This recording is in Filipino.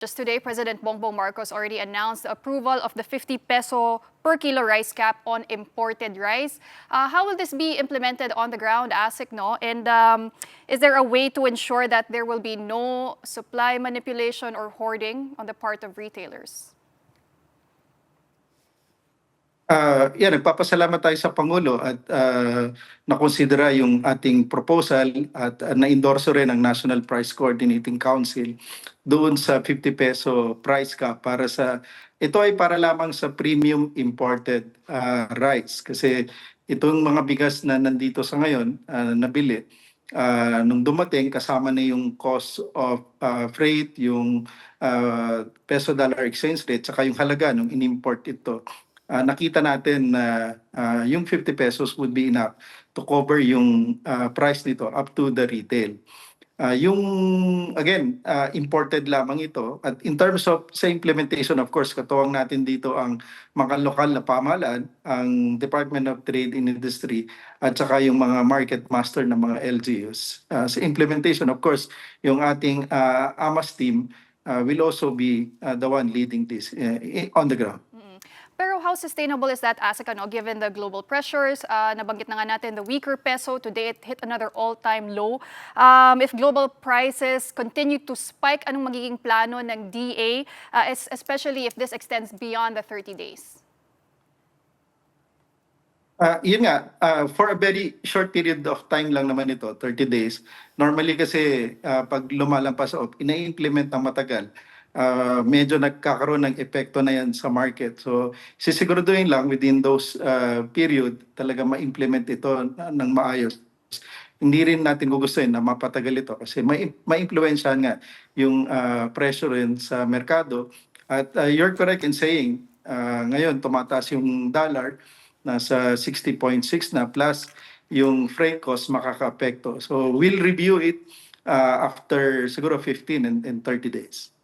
Just today, President Bongbong Marcos already announced the approval of the 50 peso per kilo rice cap on imported rice. How will this be implemented on the ground, ASIC, no? And is there a way to ensure that there will be no supply manipulation or hoarding on the part of retailers? Nagpapasalamat tayo sa Pangulo at nakonsidera yung ating proposal at na-endorso rin ng National Price Coordinating Council doon sa 50 peso price cap ito ay para lamang sa premium imported rice kasi itong mga bigas na nandito sa ngayon nabili nung dumating kasama na yung cost of freight, yung peso dollar exchange rate saka yung halaga nung in-import ito. Nakita natin na yung 50 pesos would be enough to cover yung price nito up to the retail. Imported lamang ito. At in terms of sa implementation, of course, katuwang natin dito ang mga lokal na pamahalaan, ang Department of Trade and Industry, at saka yung mga market master ng mga LGUs. Sa implementation, of course, yung ating AMAS team will also be the one leading this on the ground. Pero how sustainable is that, ASIC, no? Given the global pressures? Nabanggit na nga natin the weaker peso. Today, it hit another all-time low. If global prices continue to spike, anong magiging plano ng DA, especially if this extends beyond the 30 days? For a very short period of time lang naman ito, 30 days. Normally kasi pag lumalampas o ina-implement ng matagal, medyo nagkakaroon ng epekto na yan sa market. So, sisiguraduhin lang within those period talaga ma-implement ito ng maayos. Hindi rin natin gugustuhin na mapatagal ito kasi ma-impluensyahan nga yung pressure rin sa merkado. At you're correct in saying, ngayon tumataas yung dollar, nasa 60.6 na plus yung freight cost makaka-apekto. So, we'll review it after siguro 15 and 30 days.